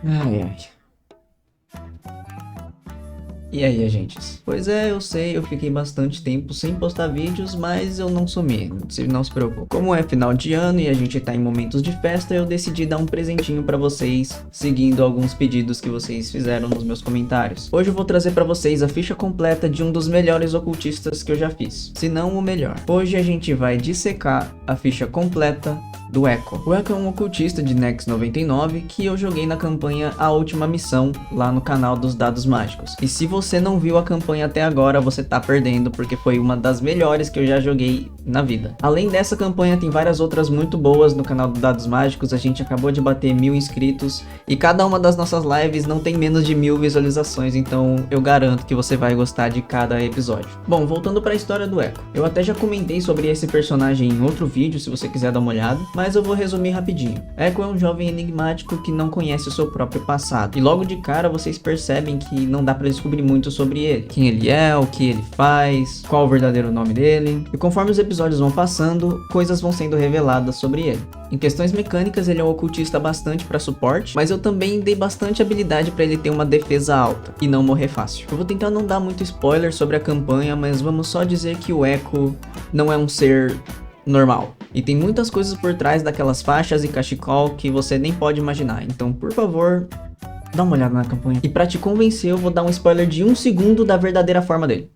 Ai, ai. E aí, agentes? Pois é, eu sei, eu fiquei bastante tempo sem postar vídeos, mas eu não sumi, não se preocupe. Como é final de ano e a gente tá em momentos de festa, eu decidi dar um presentinho pra vocês, seguindo alguns pedidos que vocês fizeram nos meus comentários. Hoje eu vou trazer pra vocês a ficha completa de um dos melhores ocultistas que eu já fiz, se não o melhor. Hoje a gente vai dissecar a ficha completa do Echo. O Echo é um ocultista de Nex 99 que eu joguei na campanha A Última Missão, lá no canal dos Dados Mágicos. E se você não viu a campanha até agora, você tá perdendo, porque foi uma das melhores que eu já joguei na vida. Além dessa campanha, tem várias outras muito boas no canal dos Dados Mágicos. A gente acabou de bater 1000 inscritos e cada uma das nossas lives não tem menos de 1000 visualizações, então eu garanto que você vai gostar de cada episódio. Bom, voltando para a história do Echo. Eu até já comentei sobre esse personagem em outro vídeo, se você quiser dar uma olhada, mas eu vou resumir rapidinho. Echo é um jovem enigmático que não conhece o seu próprio passado, e logo de cara vocês percebem que não dá para descobrir muito sobre ele. Quem ele é, o que ele faz, qual o verdadeiro nome dele, e conforme os episódios vão passando, coisas vão sendo reveladas sobre ele. Em questões mecânicas, ele é um ocultista bastante para suporte, mas eu também dei bastante habilidade para ele ter uma defesa alta e não morrer fácil. Eu vou tentar não dar muito spoiler sobre a campanha, mas vamos só dizer que o Echo não é um ser normal. E tem muitas coisas por trás daquelas faixas e cachecol que você nem pode imaginar. Então, por favor, dá uma olhada na campanha. E pra te convencer, eu vou dar um spoiler de 1 segundo da verdadeira forma dele.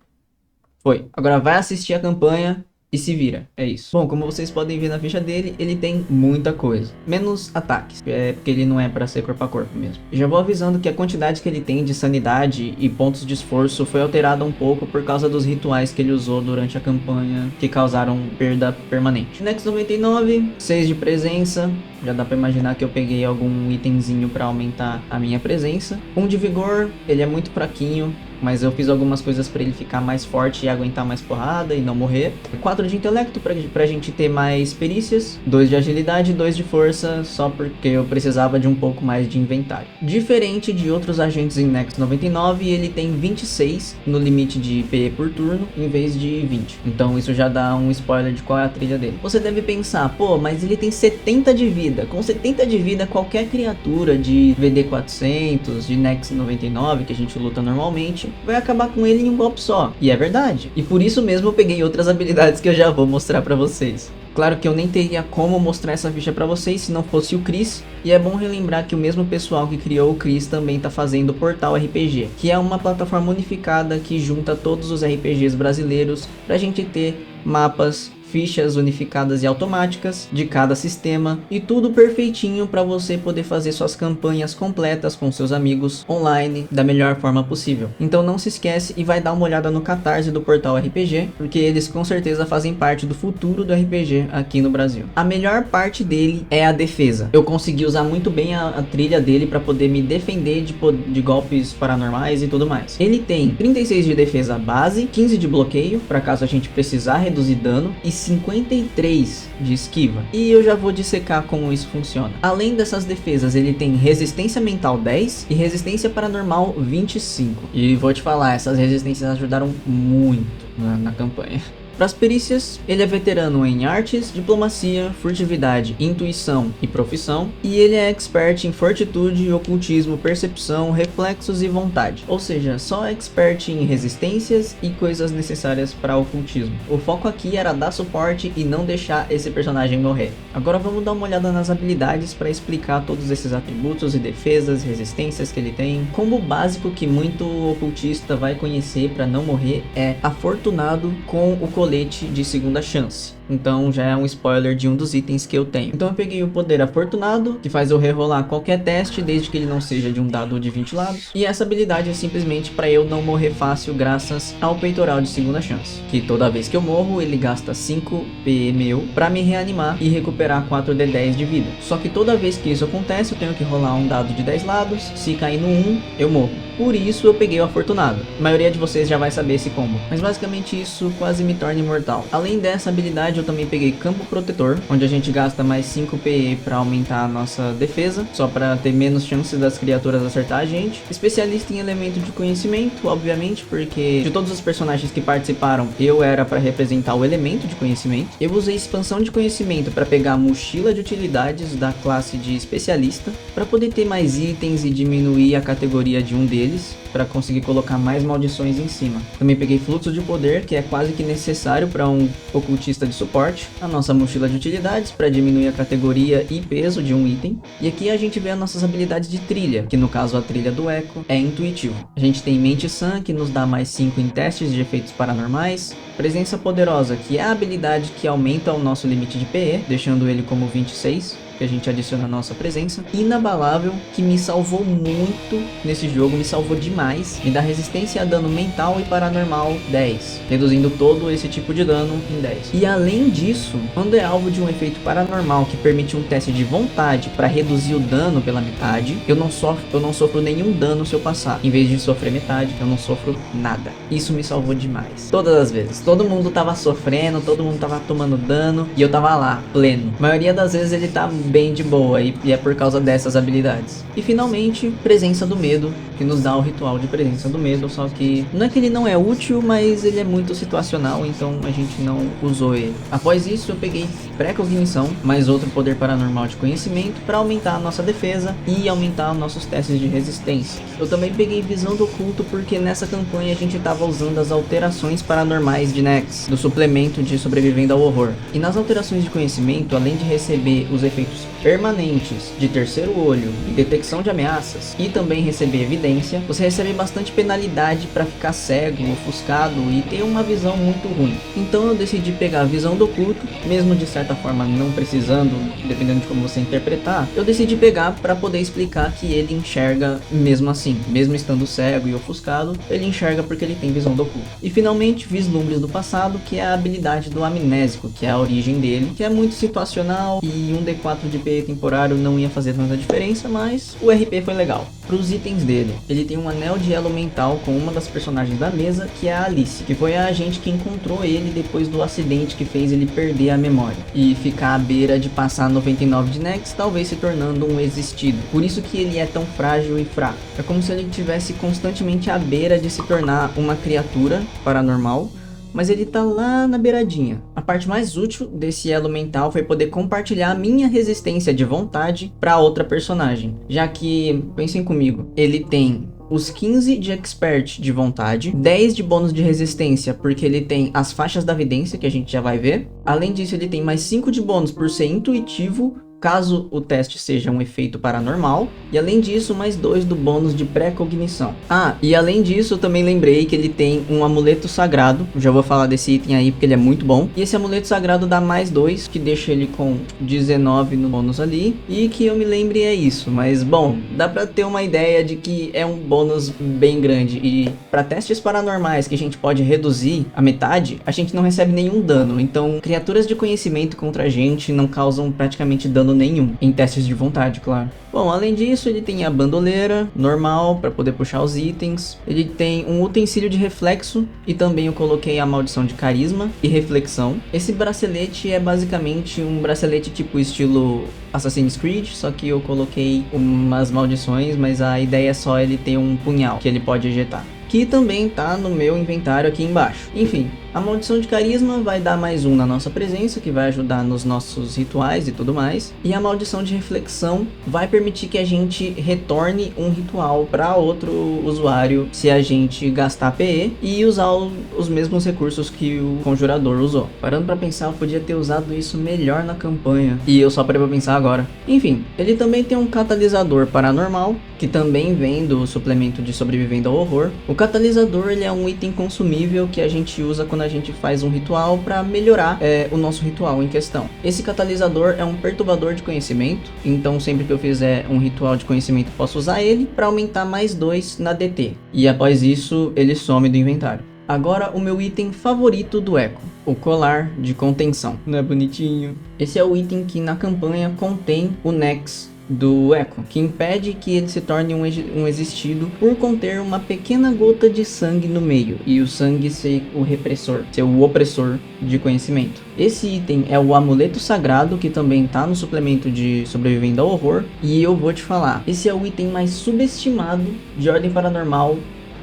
Foi. Agora vai assistir a campanha e se vira, é isso. Bom, como vocês podem ver na ficha dele, ele tem muita coisa. Menos ataques, porque ele não é pra ser corpo a corpo mesmo. Já vou avisando que a quantidade que ele tem de sanidade e pontos de esforço foi alterada um pouco por causa dos rituais que ele usou durante a campanha, que causaram perda permanente. Nex 99, 6 de presença. Já dá pra imaginar que eu peguei algum itemzinho pra aumentar a minha presença. 1 de vigor, ele é muito fraquinho, mas eu fiz algumas coisas pra ele ficar mais forte e aguentar mais porrada e não morrer. 4 de intelecto pra gente ter mais perícias. 2 de agilidade, 2 de força, só porque eu precisava de um pouco mais de inventário. Diferente de outros agentes em Nex 99, ele tem 26 no limite de PE por turno, em vez de 20. Então isso já dá um spoiler de qual é a trilha dele. Você deve pensar, pô, mas ele tem 70 de vida. Com 70 de vida, qualquer criatura de VD 400, de Nex 99, que a gente luta normalmente, vai acabar com ele em um golpe só. E é verdade. E por isso mesmo eu peguei outras habilidades que eu já vou mostrar pra vocês. Claro que eu nem teria como mostrar essa ficha pra vocês se não fosse o Chris, e é bom relembrar que o mesmo pessoal que criou o Chris também tá fazendo o Portal RPG, que é uma plataforma unificada que junta todos os RPGs brasileiros pra gente ter mapas, fichas unificadas e automáticas de cada sistema e tudo perfeitinho para você poder fazer suas campanhas completas com seus amigos online da melhor forma possível. Então não se esquece e vai dar uma olhada no Catarse do Portal RPG, porque eles com certeza fazem parte do futuro do RPG aqui no Brasil. A melhor parte dele é a defesa. Eu consegui usar muito bem a trilha dele para poder me defender de golpes paranormais e tudo mais. Ele tem 36 de defesa base, 15 de bloqueio, para caso a gente precisar reduzir dano, e 53 de esquiva. E eu já vou dissecar como isso funciona. Além dessas defesas, ele tem resistência mental 10 e resistência paranormal 25. E vou te falar, essas resistências ajudaram muito na campanha. Para as perícias, ele é veterano em artes, diplomacia, furtividade, intuição e profissão, e ele é expert em fortitude, ocultismo, percepção, reflexos e vontade. Ou seja, só expert em resistências e coisas necessárias para ocultismo. O foco aqui era dar suporte e não deixar esse personagem morrer. Agora vamos dar uma olhada nas habilidades para explicar todos esses atributos e defesas, resistências que ele tem. Combo básico que muito ocultista vai conhecer para não morrer é Afortunado com o colete de segunda chance. Então já é um spoiler de um dos itens que eu tenho. Então eu peguei o poder Afortunado, que faz eu rerolar qualquer teste, desde que ele não seja de um dado de 20 lados. E essa habilidade é simplesmente para eu não morrer fácil graças ao peitoral de segunda chance, que toda vez que eu morro, ele gasta 5 PE meu para me reanimar e recuperar 4d10 de vida. Só que toda vez que isso acontece, eu tenho que rolar um dado de 10 lados. Se cair no 1, eu morro. Por isso eu peguei o Afortunado. A maioria de vocês já vai saber esse combo, mas basicamente isso quase me torna imortal. Além dessa habilidade, eu também peguei Campo Protetor, onde a gente gasta mais 5 PE para aumentar a nossa defesa, só para ter menos chances das criaturas acertar a gente. Especialista em elemento de conhecimento, obviamente, porque de todos os personagens que participaram, eu era para representar o elemento de conhecimento. Eu usei expansão de conhecimento para pegar a mochila de utilidades da classe de especialista, para poder ter mais itens e diminuir a categoria de um deles, para conseguir colocar mais maldições em cima. Também peguei fluxo de poder, que é quase que necessário para um ocultista de suporte. A nossa mochila de utilidades, para diminuir a categoria e peso de um item. E aqui a gente vê as nossas habilidades de trilha, que no caso a trilha do Echo é intuitivo. A gente tem Mente Sã, que nos dá mais 5 em testes de efeitos paranormais. Presença Poderosa, que é a habilidade que aumenta o nosso limite de PE, deixando ele como 26. Que a gente adiciona a nossa presença. Inabalável, que me salvou muito nesse jogo, me salvou demais. Me dá resistência a dano mental e paranormal 10, reduzindo todo esse tipo de dano em 10. E além disso, quando é alvo de um efeito paranormal que permite um teste de vontade para reduzir o dano pela metade, eu não sofro nenhum dano se eu passar. Em vez de sofrer metade, eu não sofro nada. Isso me salvou demais. Todas as vezes. Todo mundo tava sofrendo, todo mundo tava tomando dano e eu tava lá, pleno. A maioria das vezes ele tá bem de boa e é por causa dessas habilidades. E finalmente, Presença do Medo, que nos dá o ritual de Presença do Medo, só que não é que ele não é útil, mas ele é muito situacional, então a gente não usou ele. Após isso eu peguei Precognição, mais outro poder paranormal de conhecimento, para aumentar a nossa defesa e aumentar nossos testes de resistência. Eu também peguei Visão do Oculto porque nessa campanha a gente estava usando as alterações paranormais de Nex, do suplemento de Sobrevivendo ao Horror. E nas alterações de conhecimento, além de receber os efeitos permanentes de terceiro olho e detecção de ameaças e também receber evidência, você recebe bastante penalidade para ficar cego, ofuscado e ter uma visão muito ruim. Então eu decidi pegar a Visão do Oculto, mesmo de certa forma não precisando, dependendo de como você interpretar, eu decidi pegar para poder explicar que ele enxerga mesmo assim, mesmo estando cego e ofuscado, ele enxerga porque ele tem Visão do Oculto. E finalmente Vislumbres do Passado, que é a habilidade do Amnésico, que é a origem dele, que é muito situacional e um D4 de PE temporário não ia fazer tanta diferença, mas o RP foi legal. Para os itens dele, ele tem um anel de elo mental com uma das personagens da mesa, que é a Alice, que foi a agente que encontrou ele depois do acidente que fez ele perder a memória e ficar à beira de passar 99 de Nex, talvez se tornando um existido. Por isso que ele é tão frágil e fraco. É como se ele estivesse constantemente à beira de se tornar uma criatura paranormal, mas ele tá lá na beiradinha. A parte mais útil desse elo mental foi poder compartilhar a minha resistência de vontade para outra personagem, já que, pensem comigo, ele tem os 15 de Expert de vontade, 10 de bônus de resistência, porque ele tem as faixas da vidência, que a gente já vai ver. Além disso, ele tem mais 5 de bônus por ser intuitivo, caso o teste seja um efeito paranormal, e além disso, mais 2 do bônus de precognição. Ah, e além disso, eu também lembrei que ele tem um amuleto sagrado, já vou falar desse item aí porque ele é muito bom, e esse amuleto sagrado dá mais 2, que deixa ele com 19 no bônus ali, e que eu me lembre é isso, mas bom, dá pra ter uma ideia de que é um bônus bem grande, e para testes paranormais que a gente pode reduzir a metade, a gente não recebe nenhum dano, então criaturas de conhecimento contra a gente não causam praticamente dano nenhum, em testes de vontade, claro. Bom, além disso, ele tem a bandoleira normal para poder puxar os itens. Ele tem um utensílio de reflexo e também eu coloquei a maldição de carisma e reflexão. Esse bracelete é basicamente um bracelete tipo estilo Assassin's Creed, só que eu coloquei umas maldições, mas a ideia é só ele ter um punhal que ele pode ejetar, que também tá no meu inventário aqui embaixo. Enfim, a maldição de carisma vai dar mais 1 na nossa presença, que vai ajudar nos nossos rituais e tudo mais. E a maldição de reflexão vai permitir que a gente retorne um ritual para outro usuário se a gente gastar PE e usar os mesmos recursos que o conjurador usou. Parando para pensar, eu podia ter usado isso melhor na campanha, e eu só parei pra pensar agora. Enfim, ele também tem um catalisador paranormal, que também vem do suplemento de Sobrevivendo ao Horror. O catalisador, ele é um item consumível que a gente usa quando a gente faz um ritual para melhorar o nosso ritual em questão. Esse catalisador é um perturbador de conhecimento, então sempre que eu fizer um ritual de conhecimento posso usar ele para aumentar mais 2 na DT, e após isso ele some do inventário. Agora o meu item favorito do Echo, o colar de contenção. Não é bonitinho? Esse é o item que na campanha contém o Nex do Echo, que impede que ele se torne um existido por conter uma pequena gota de sangue no meio, e o sangue ser o repressor, ser o opressor de conhecimento. Esse item é o amuleto sagrado, que também tá no suplemento de Sobrevivendo ao Horror, e eu vou te falar, esse é o item mais subestimado de Ordem Paranormal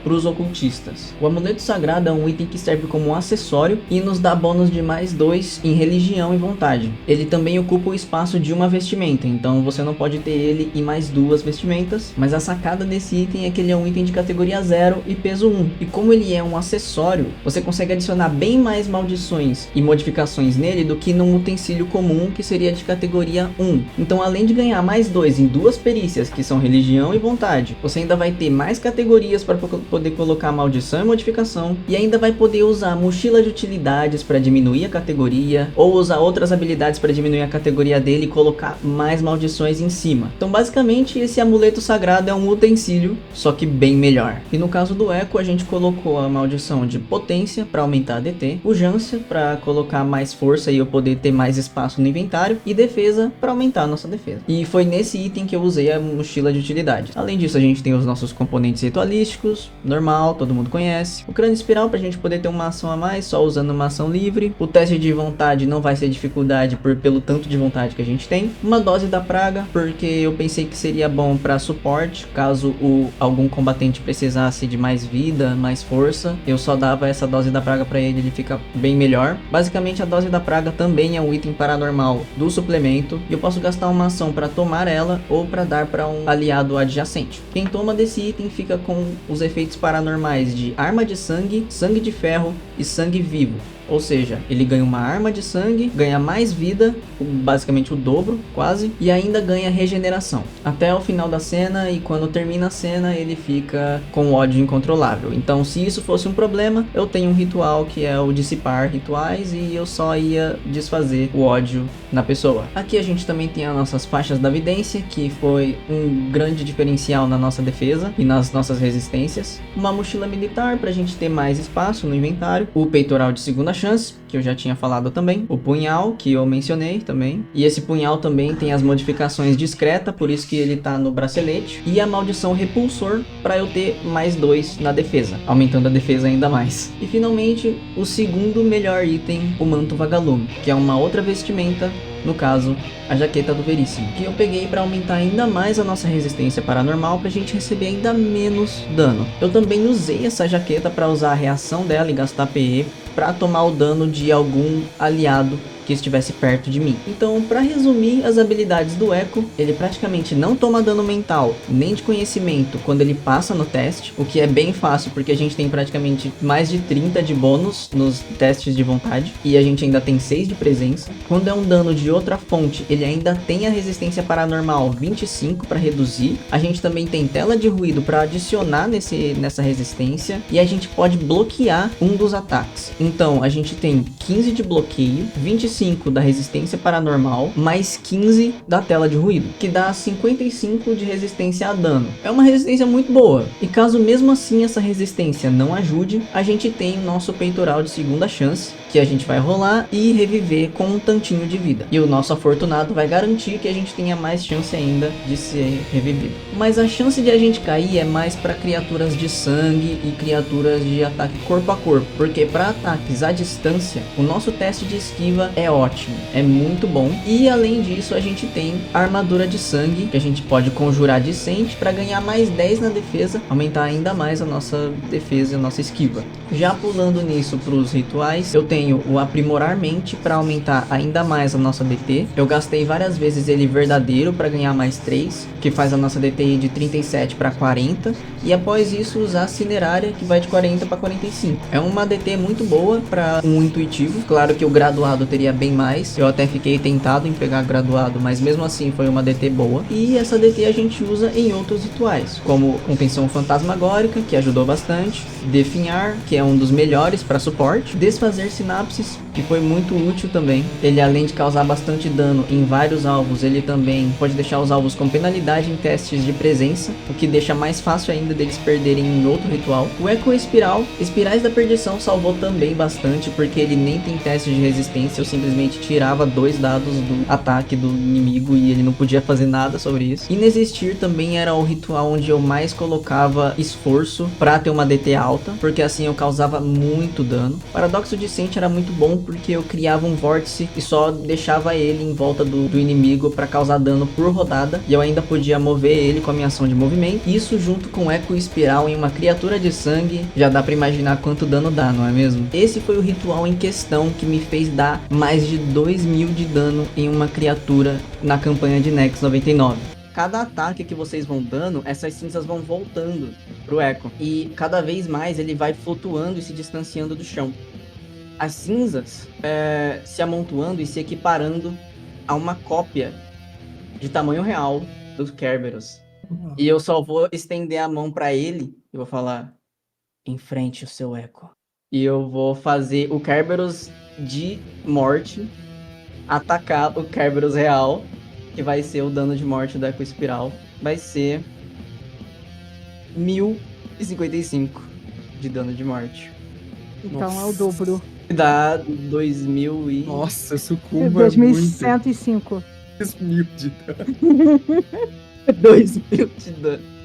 para os ocultistas. O amuleto sagrado é um item que serve como um acessório e nos dá bônus de mais 2 em religião e vontade. Ele também ocupa o espaço de uma vestimenta, então você não pode ter ele e mais 2 vestimentas, mas a sacada desse item é que ele é um item de categoria 0 e peso 1, e como ele é um acessório, você consegue adicionar bem mais maldições e modificações nele do que num utensílio comum que seria de categoria 1. Então, além de ganhar mais 2 em 2 perícias, que são religião e vontade, você ainda vai ter mais categorias para poder colocar maldição e modificação, e ainda vai poder usar mochila de utilidades para diminuir a categoria, ou usar outras habilidades para diminuir a categoria dele e colocar mais maldições em cima. Então, basicamente, esse amuleto sagrado é um utensílio, só que bem melhor. E no caso do Echo, a gente colocou a maldição de potência para aumentar a DT, urgência para colocar mais força e eu poder ter mais espaço no inventário, e defesa para aumentar a nossa defesa. E foi nesse item que eu usei a mochila de utilidades. Além disso, a gente tem os nossos componentes ritualísticos, normal, todo mundo conhece. O crânio espiral pra gente poder ter uma ação a mais, só usando uma ação livre. O teste de vontade não vai ser dificuldade pelo tanto de vontade que a gente tem. Uma dose da praga, porque eu pensei que seria bom pra suporte, caso algum combatente precisasse de mais vida, mais força. Eu só dava essa dose da praga pra ele fica bem melhor. Basicamente, a dose da praga também é um item paranormal do suplemento, e eu posso gastar uma ação pra tomar ela ou pra dar pra um aliado adjacente. Quem toma desse item fica com os efeitos paranormais de arma de sangue, sangue de ferro e sangue vivo. Ou seja, ele ganha uma arma de sangue, ganha mais vida, basicamente o dobro, quase, e ainda ganha regeneração. Até o final da cena, e quando termina a cena, ele fica com ódio incontrolável. Então, se isso fosse um problema, eu tenho um ritual que é o dissipar rituais, e eu só ia desfazer o ódio na pessoa. Aqui a gente também tem as nossas faixas da vidência, que foi um grande diferencial na nossa defesa e nas nossas resistências. Uma mochila militar pra gente ter mais espaço no inventário. O peitoral de segunda chance, que eu já tinha falado também. O punhal, que eu mencionei também. E esse punhal também tem as modificações discreta, por isso que ele tá no bracelete. E a maldição repulsor, para eu ter mais 2 na defesa, aumentando a defesa ainda mais. E finalmente, o segundo melhor item, o manto vagalume, que é uma outra vestimenta, no caso, a jaqueta do Veríssimo, que eu peguei para aumentar ainda mais a nossa resistência paranormal, pra gente receber ainda menos dano. Eu também usei essa jaqueta para usar a reação dela e gastar PE para tomar o dano de algum aliado que estivesse perto de mim. Então, para resumir as habilidades do Echo, ele praticamente não toma dano mental nem de conhecimento quando ele passa no teste, o que é bem fácil porque a gente tem praticamente mais de 30 de bônus nos testes de vontade e a gente ainda tem 6 de presença. Quando é um dano de outra fonte, ele ainda tem a resistência paranormal 25 para reduzir. A gente também tem tela de ruído para adicionar nessa resistência, e a gente pode bloquear um dos ataques. Então, a gente tem 15 de bloqueio, 25 da resistência paranormal, mais 15 da tela de ruído, que dá 55 de resistência a dano. É uma resistência muito boa. E caso mesmo assim essa resistência não ajude, a gente tem o nosso peitoral de segunda chance, que a gente vai rolar e reviver com um tantinho de vida. E o nosso afortunado vai garantir que a gente tenha mais chance ainda de ser revivido. Mas a chance de a gente cair é mais para criaturas de sangue e criaturas de ataque corpo a corpo, porque para ataques à distância, o nosso teste de esquiva é ótimo, é muito bom. E além disso, a gente tem a armadura de sangue, que a gente pode conjurar decente para ganhar mais 10 na defesa, aumentar ainda mais a nossa defesa e a nossa esquiva. Já pulando nisso para os rituais, eu tenho o aprimorar mente para aumentar ainda mais a nossa DT. Eu gastei várias vezes ele verdadeiro para ganhar mais 3, que faz a nossa DT ir de 37 para 40, e após isso usar a cinerária, que vai de 40 para 45. É uma DT muito boa para um intuitivo. Claro que o graduado teria bem mais, eu até fiquei tentado em pegar graduado, mas mesmo assim foi uma DT boa. E essa DT a gente usa em outros rituais, como contenção fantasmagórica, que ajudou bastante, definhar, que é um dos melhores para suporte, desfazer sinapses, que foi muito útil também. Ele, além de causar bastante dano em vários alvos, ele também pode deixar os alvos com penalidade em testes de presença, o que deixa mais fácil ainda deles perderem em outro ritual. O Eco Espiral, Espirais da Perdição, salvou também bastante, porque ele nem tem teste de resistência, eu simplesmente tirava 2 dados do ataque do inimigo e ele não podia fazer nada sobre isso. Inexistir também era o ritual onde eu mais colocava esforço pra ter uma DT alta, porque assim eu causava muito dano. Paradoxo Discente era muito bom porque eu criava um vórtice e só deixava ele em volta do inimigo pra causar dano por rodada, e eu ainda podia mover ele com a minha ação de movimento. Isso junto com Eco Espiral em uma criatura de sangue, já dá pra imaginar quanto dano dá, não é mesmo? Esse foi o ritual em questão que me fez dar mais de 2000 de dano em uma criatura na campanha de Nex 99. Cada ataque que vocês vão dando, essas cinzas vão voltando pro Echo, e cada vez mais ele vai flutuando e se distanciando do chão. As cinzas se amontoando e se equiparando a uma cópia de tamanho real dos Kerberos. E eu só vou estender a mão pra ele e vou falar: enfrente o seu Echo. E eu vou fazer o Kerberos de morte atacar o Kerberos real, que vai ser o dano de morte do Eco Espiral. Vai ser 1055 de dano de morte. Então Nossa. é o dobro. Dá 2000 e... Nossa, sucumba 2105. muito. 2000 de dano. 2000 de dano.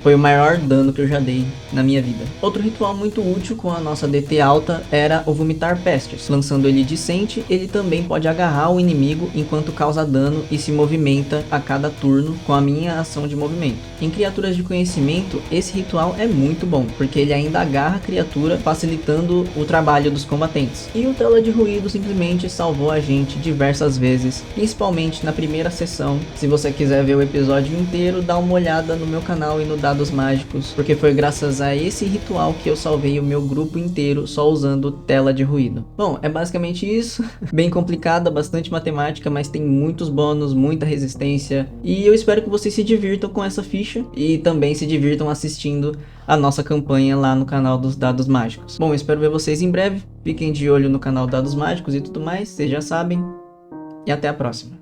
Foi o maior dano que eu já dei na minha vida. Outro ritual muito útil com a nossa DT alta era o Vomitar Pestes. Lançando ele Discente, ele também pode agarrar o inimigo enquanto causa dano e se movimenta a cada turno com a minha ação de movimento. Em criaturas de conhecimento, esse ritual é muito bom, porque ele ainda agarra a criatura, facilitando o trabalho dos combatentes. E o Tela de Ruído simplesmente salvou a gente diversas vezes, principalmente na primeira sessão. Se você quiser ver o episódio inteiro, dá uma olhada no meu canal e no Dados Mágicos, porque foi graças a esse ritual que eu salvei o meu grupo inteiro só usando Tela de Ruído. Bom, é basicamente isso. Bem complicada, bastante matemática, mas tem muitos bônus, muita resistência, e eu espero que vocês se divirtam com essa ficha e também se divirtam assistindo a nossa campanha lá no canal dos Dados Mágicos. Bom, espero ver vocês em breve. Fiquem de olho no canal Dados Mágicos e tudo mais, vocês já sabem. E até a próxima.